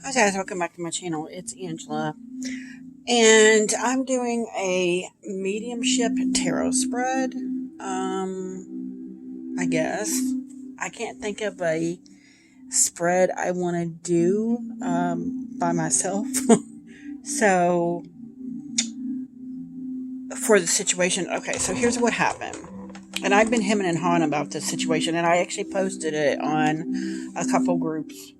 Hi guys, welcome back to my channel. It's Angela, and I'm doing a mediumship tarot spread. I guess I can't think of a spread I want to do by myself. So for the situation, okay. So here's what happened, and I've been hemming and hawing about this situation, and I actually posted it on a couple groups.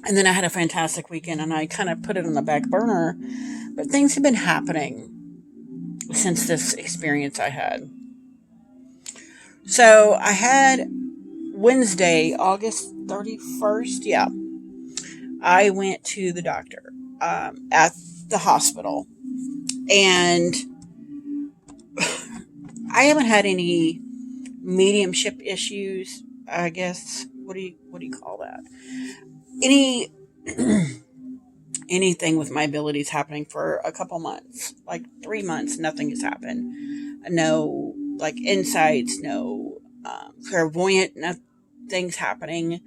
And then I had a fantastic weekend and I kind of put it on the back burner. But things have been happening since this experience I had. So I had Wednesday, August 31st. Yeah. I went to the doctor at the hospital. And I haven't had any mediumship issues, I guess. What do you call that? Anything with my abilities happening for a couple months, like 3 months, nothing has happened. No, like insights, no clairvoyant, nothing's happening.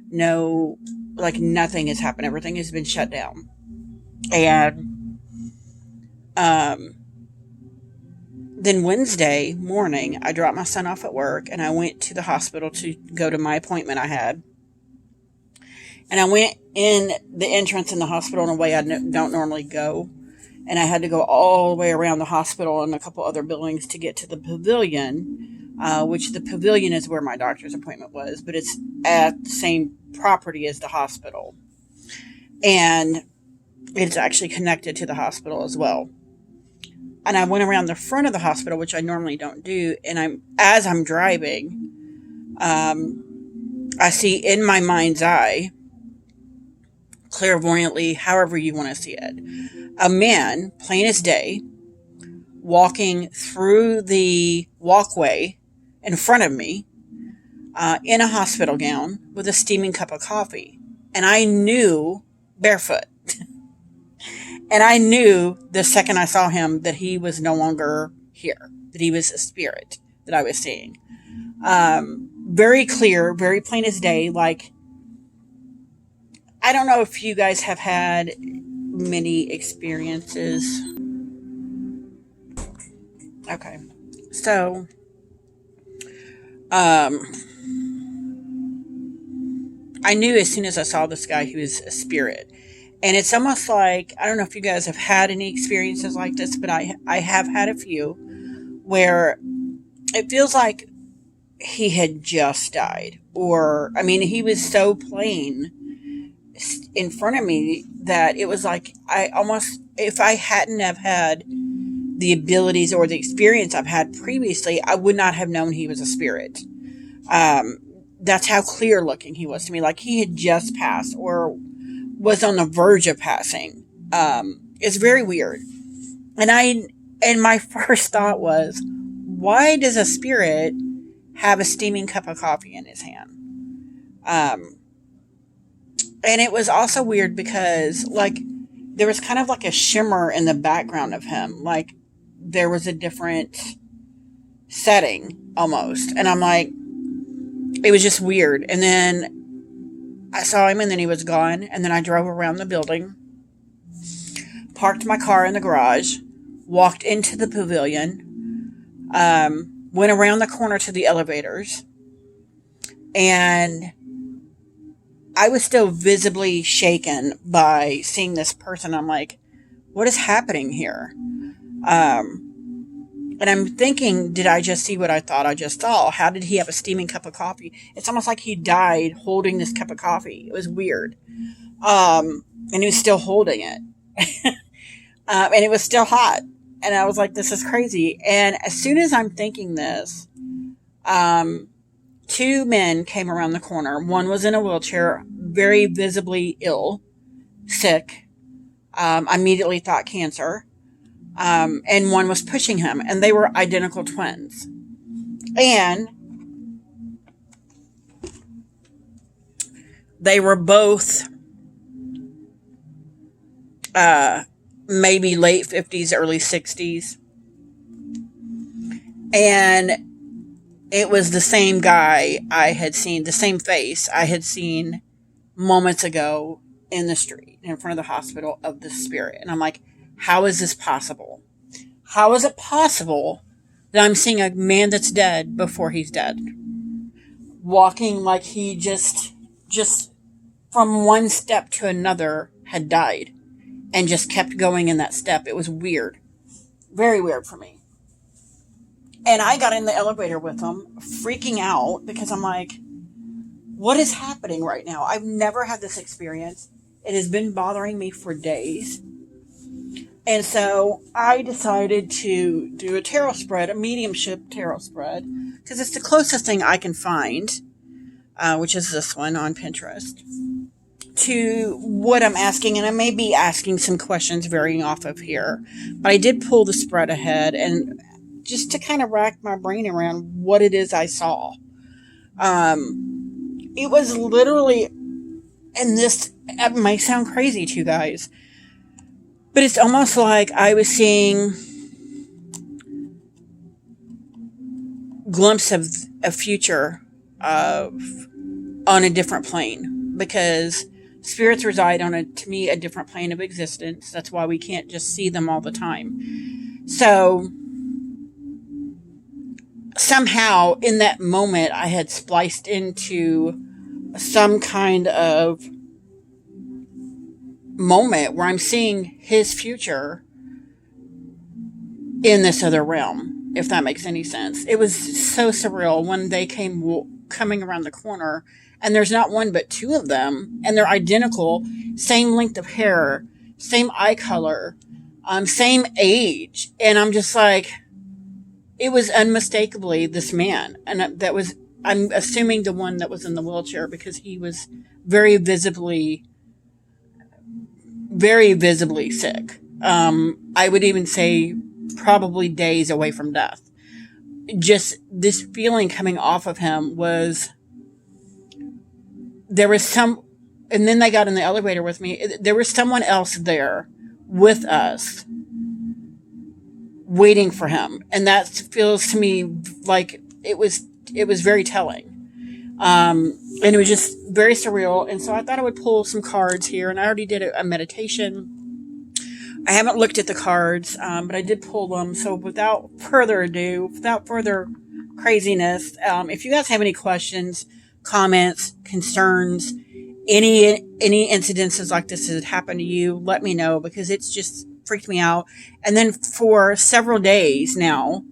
No, like nothing has happened. Everything has been shut down. And then Wednesday morning, I dropped my son off at work and I went to the hospital to go to my appointment I had. And I went in the entrance in the hospital in a way I don't normally go. And I had to go all the way around the hospital and a couple other buildings to get to the pavilion, which the pavilion is where my doctor's appointment was, but it's at the same property as the hospital. And it's actually connected to the hospital as well. And I went around the front of the hospital, which I normally don't do. And as I'm driving, I see in my mind's eye, clairvoyantly, however you want to see it, a man, plain as day, walking through the walkway in front of me in a hospital gown with a steaming cup of coffee. And I knew, barefoot, and I knew the second I saw him that he was no longer here, that he was a spirit that I was seeing. Very clear, very plain as day, like, I don't know if you guys have had many experiences. Okay. So, I knew as soon as I saw this guy, he was a spirit. And it's almost like, I don't know if you guys have had any experiences like this, but I have had a few where it feels like he had just died. Or, I mean, he was so plain in front of me that it was like if I hadn't have had the abilities or the experience I've had previously, I would not have known he was a spirit. That's how clear looking he was to me, like he had just passed or was on the verge of passing. It's very weird. And my first thought was, why does a spirit have a steaming cup of coffee in his hand? And it was also weird because, like, there was kind of like a shimmer in the background of him. Like, there was a different setting, almost. And I'm like, it was just weird. And then I saw him, and then he was gone. And then I drove around the building, parked my car in the garage, walked into the pavilion, went around the corner to the elevators, and I was still visibly shaken by seeing this person. I'm like, what is happening here? And I'm thinking, did I just see what I thought I just saw? How did he have a steaming cup of coffee? It's almost like he died holding this cup of coffee. It was weird. And he was still holding it. And it was still hot. And I was like, this is crazy. And as soon as I'm thinking this, two men came around the corner. One was in a wheelchair, very visibly ill, sick. I immediately thought cancer. And one was pushing him, and they were identical twins. And they were both maybe late 50s, early 60s. And it was the same guy I had seen, the same face I had seen moments ago in the street in front of the hospital of the spirit. And I'm like, how is this possible? How is it possible that I'm seeing a man that's dead before he's dead? Walking like he just from one step to another had died and just kept going in that step. It was weird. Very weird for me. And I got in the elevator with him, freaking out because I'm like, what is happening right now? I've never had this experience. It has been bothering me for days. And so I decided to do a tarot spread, a mediumship tarot spread, because it's the closest thing I can find, which is this one on Pinterest, to what I'm asking. And I may be asking some questions varying off of here. But I did pull the spread ahead and just to kind of rack my brain around what it is I saw. It was literally, and this might sound crazy to you guys, but it's almost like I was seeing glimpse of a future on a different plane, because spirits reside on to me, a different plane of existence. That's why we can't just see them all the time. So somehow in that moment, I had spliced into some kind of moment where I'm seeing his future in this other realm, if that makes any sense. It was so surreal when they came coming around the corner, and there's not one but two of them, and they're identical, same length of hair, same eye color, same age, and I'm just like, it was unmistakably this man, and that was, I'm assuming, the one that was in the wheelchair, because he was very visibly sick. I would even say probably days away from death. Just this feeling coming off of him was, there was some, and then they got in the elevator with me. There was someone else there with us waiting for him. And that feels to me like it was very telling. And it was just very surreal. And so I thought I would pull some cards here, and I already did a meditation. I haven't looked at the cards, but I did pull them. So without further ado, without further craziness, if you guys have any questions, comments, concerns, any incidences like this that happened to you, let me know, because it's just freaked me out. And then for several days now,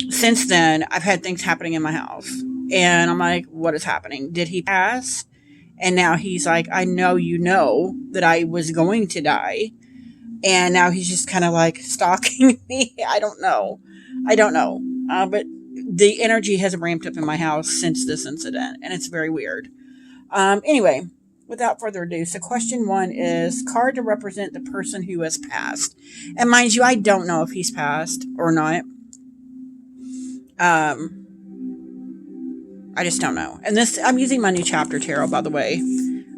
since then, I've had things happening in my house. And I'm like, what is happening? Did he pass? And now he's like, I know you know that I was going to die. And now he's just kind of like stalking me. I don't know. But the energy has ramped up in my house since this incident. And it's very weird. Anyway, without further ado, so question 1 is card to represent the person who has passed. And mind you, I don't know if he's passed or not. I just don't know. And this, I'm using my new chapter tarot, by the way.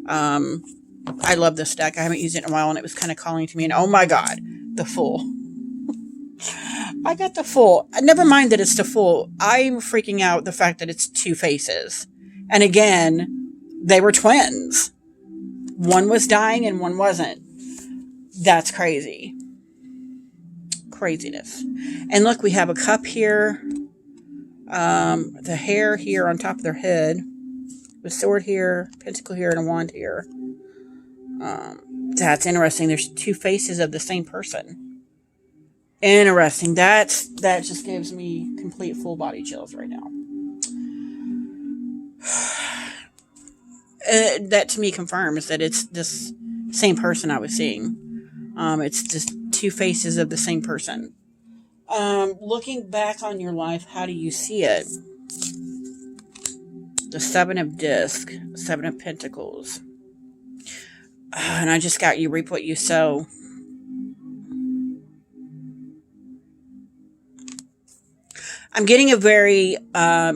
I love this deck. I haven't used it in a while, and it was kind of calling to me. And oh my God, the Fool. I got the Fool. Never mind that it's the Fool. I'm freaking out the fact that it's two faces. And again, they were twins. One was dying and one wasn't. That's crazy. Craziness. And look, we have a cup here. The hair here on top of their head. The sword here, pentacle here, and a wand here. That's interesting. There's two faces of the same person. Interesting. That just gives me complete full body chills right now. That to me confirms that it's this same person I was seeing. It's just two faces of the same person. Looking back on your life, how do you see it? The 7 of Discs, 7 of Pentacles. And I just got, you reap what you sow. I'm getting a very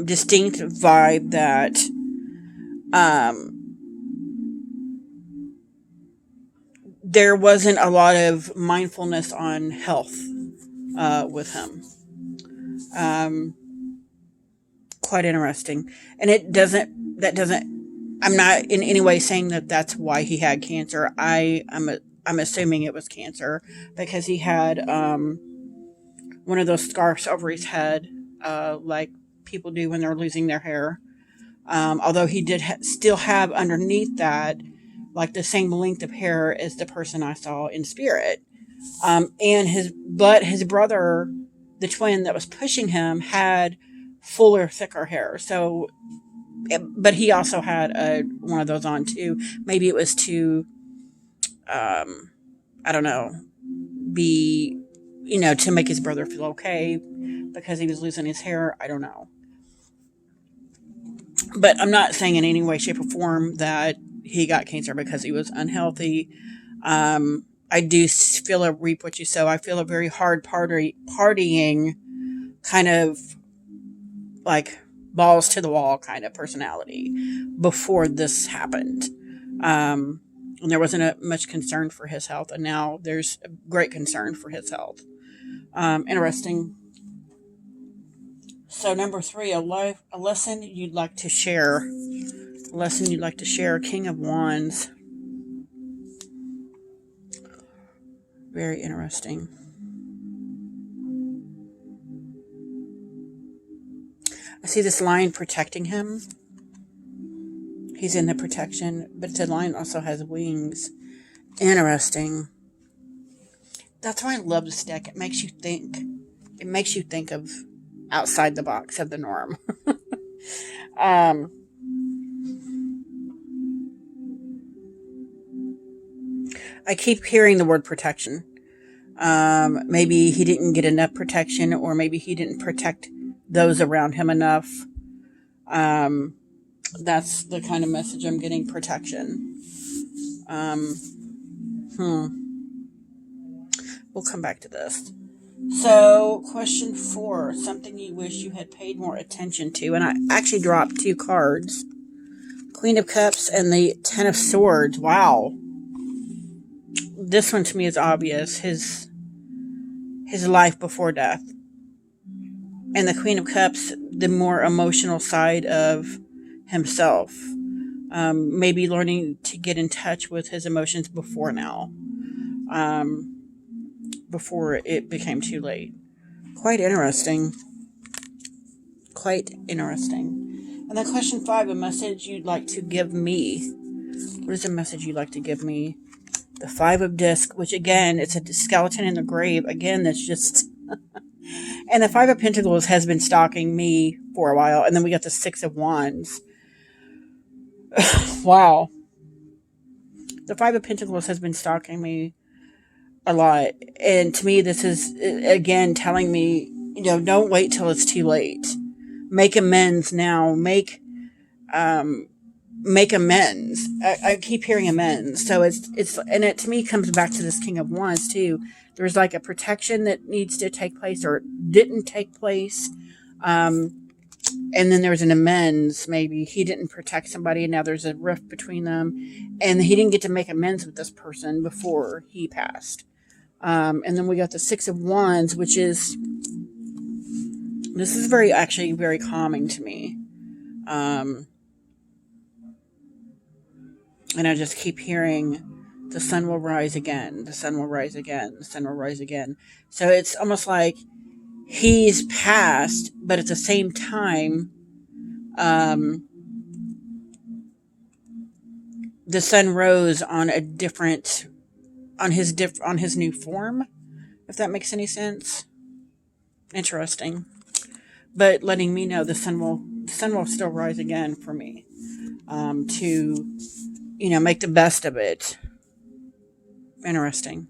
distinct vibe that there wasn't a lot of mindfulness on health with him. Quite interesting. And that doesn't I'm not in any way saying that that's why he had cancer. I'm assuming it was cancer because he had one of those scarves over his head, like people do when they're losing their hair. Although he did still have underneath that, like the same length of hair as the person I saw in spirit. And his brother, the twin that was pushing him, had fuller, thicker hair. So, but he also had one of those on too. Maybe it was to, I don't know, be, to make his brother feel okay because he was losing his hair. I don't know. But I'm not saying in any way, shape, or form that he got cancer because he was unhealthy. I do feel a reap what you sow. I feel a very hard partying kind of like balls to the wall kind of personality before this happened. And there wasn't much concern for his health, and now there's a great concern for his health. Interesting. So number 3, a lesson you'd like to share. A lesson you'd like to share. King of Wands. Very interesting. I see this lion protecting him. He's in the protection, but the lion also has wings. Interesting. That's why I love this deck. It makes you think. It makes you think of outside the box of the norm. I keep hearing the word protection. Maybe he didn't get enough protection, or maybe he didn't protect those around him enough. That's the kind of message I'm getting, protection. We'll come back to this. So, question 4, something you wish you had paid more attention to. And I actually dropped 2 cards. Queen of Cups and the Ten of Swords. Wow. This one to me is obvious. His life before death. And the Queen of Cups, the more emotional side of himself. Maybe learning to get in touch with his emotions before now. Before it became too late. Quite interesting. Quite interesting. And then question 5, a message you'd like to give me. What is a message you'd like to give me? The 5 of Discs, which again, it's a skeleton in the grave. Again, that's just... And the 5 of Pentacles has been stalking me for a while. And then we got the 6 of Wands. Wow. The 5 of Pentacles has been stalking me a lot. And to me, this is, again, telling me, don't wait till it's too late. Make amends now. Make amends. I keep hearing amends. So and it to me comes back to this King of Wands too. There's like a protection that needs to take place or didn't take place. And then there's an amends. Maybe he didn't protect somebody and now there's a rift between them. And he didn't get to make amends with this person before he passed. And then we got the 6 of Wands, which is, this is actually very calming to me. And I just keep hearing, the sun will rise again, the sun will rise again, the sun will rise again. So it's almost like he's passed, but at the same time, the sun rose on a different, on his new form, if that makes any sense. Interesting. But letting me know the sun will still rise again for me, to, make the best of it. Interesting.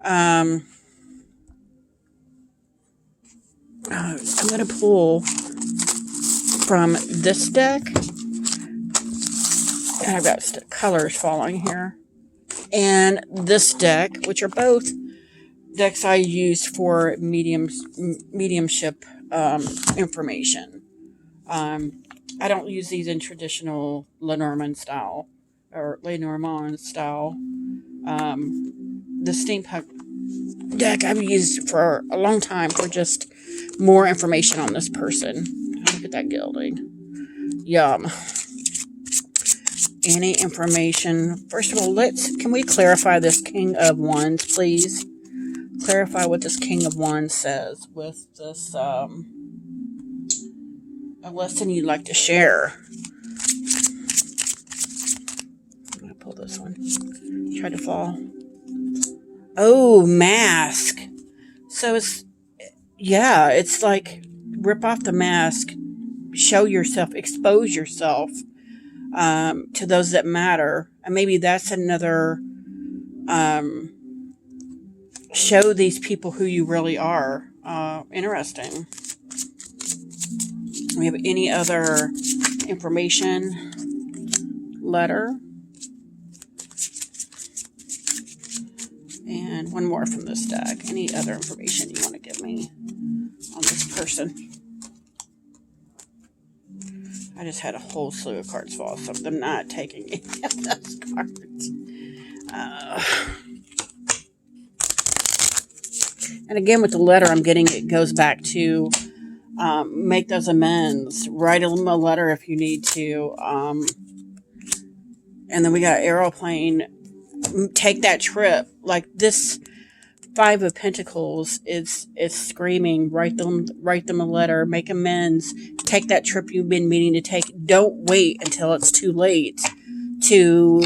I'm going to pull from this deck. And I've got colors falling here. And this deck, which are both decks I use for mediumship information. I don't use these in traditional Lenormand style. Or Lenormand style. The steampunk deck I've used for a long time for just more information on this person. Look at that gilding. Yum. any information. First of all, can we clarify this King of Wands, please? Clarify what this King of Wands says with this a lesson you'd like to share. I'm going to pull this one. Try to fall. Oh, mask. So it's like rip off the mask, show yourself, expose yourself to those that matter. And maybe that's another show these people who you really are. Interesting. We have any other information? Letter. And one more from this deck. Any other information you want to give me on this person? I just had a whole slew of cards fall, so I'm not taking any of those cards. And again, with the letter I'm getting, it goes back to make those amends. Write them a letter if you need to. And then we got aeroplane. Take that trip. Like this Five of Pentacles is screaming. Write them a letter. Make amends. Take that trip you've been meaning to take. Don't wait until it's too late to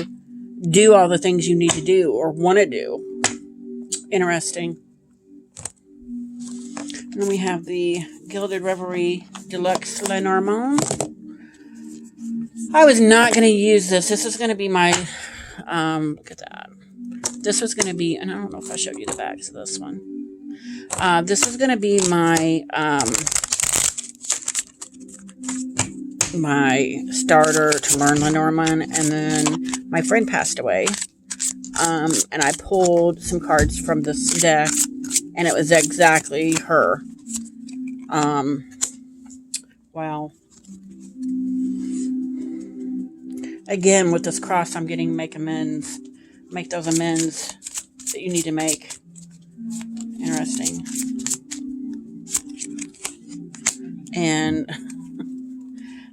do all the things you need to do or want to do. Interesting. And then we have the Gilded Reverie Deluxe Lenormand. I was not going to use this. This is going to be my, look at that. This was going to be, and I don't know if I showed you the backs of this one. This is going to be my, my starter to learn Lenormand. And then my friend passed away. And I pulled some cards from this deck. And it was exactly her. Wow. Again, with this cross, I'm getting make amends. Make those amends that you need to make. Interesting. And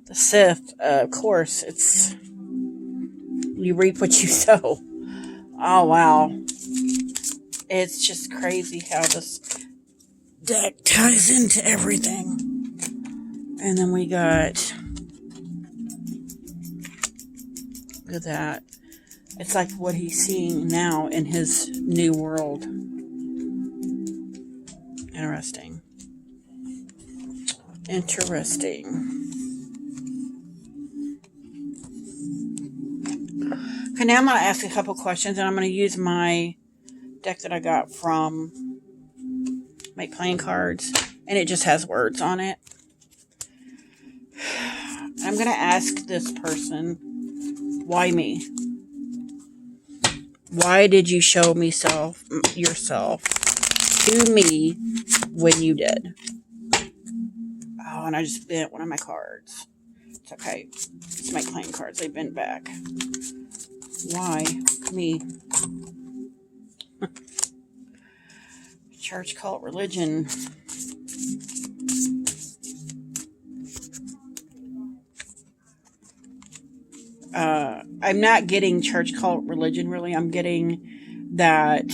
the Sith, of course, it's you reap what you sow. Oh, wow. It's just crazy how this deck ties into everything. And then we got, look at that. It's like what he's seeing now in his new world. Interesting. Interesting. Okay, now I'm going to ask a couple questions, and I'm going to use my deck that I got from Make Playing Cards, and it just has words on it. I'm going to ask this person, why me? Why did you show me yourself to me when you did? Oh, and I just bent one of my cards. It's okay. It's Make Playing Cards. They bent back. Why me? Church, cult, religion. I'm not getting church, cult, religion, really. I'm getting that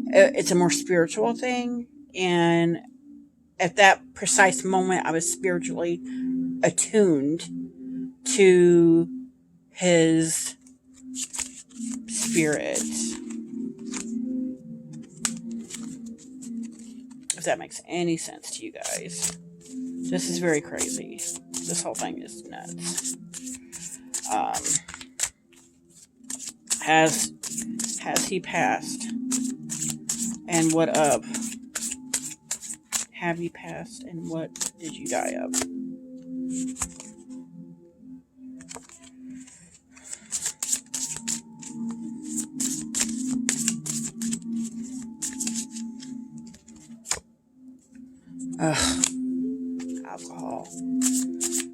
it's a more spiritual thing. And at that precise moment, I was spiritually attuned to his spirit. If that makes any sense to you guys. This is very crazy. This whole thing is nuts. Has he passed? And what of? Have you passed? And what did you die of? Alcohol.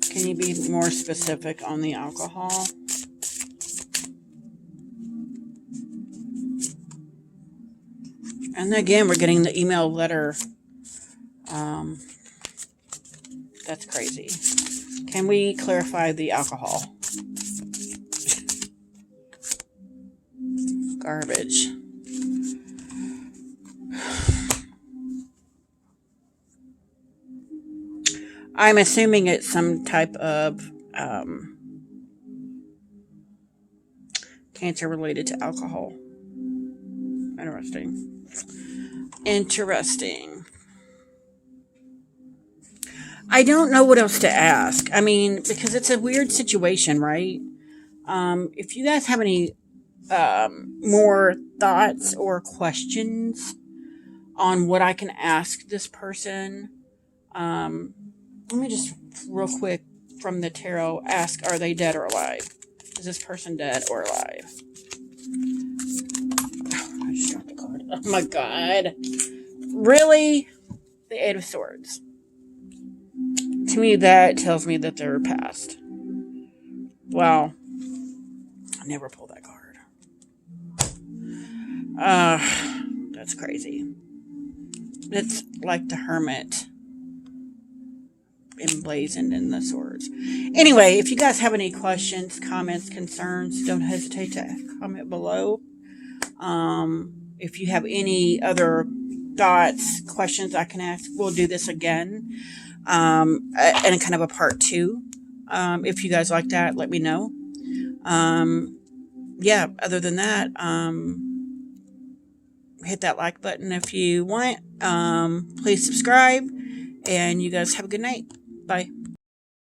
Can you be more specific on the alcohol? And again, we're getting the email letter. That's crazy. Can we clarify the alcohol? Garbage. I'm assuming it's some type of cancer related to alcohol. Interesting. Interesting. I don't know what else to ask. I mean, because it's a weird situation, right? If you guys have any more thoughts or questions on what I can ask this person, let me just real quick from the tarot ask: are they dead or alive? Is this person dead or alive? I just dropped the card. Oh my god! Really? The Eight of Swords. To me, that tells me that they're past. Wow. I never pull that card. That's crazy. It's like the Hermit emblazoned in the swords. Anyway, if you guys have any questions, comments, concerns, don't hesitate to comment below. If you have any other thoughts, questions I can ask, we'll do this again. And kind of a part 2. If you guys like that, let me know. Yeah, other than that, hit that like button if you want. Please subscribe, and you guys have a good night. Bye.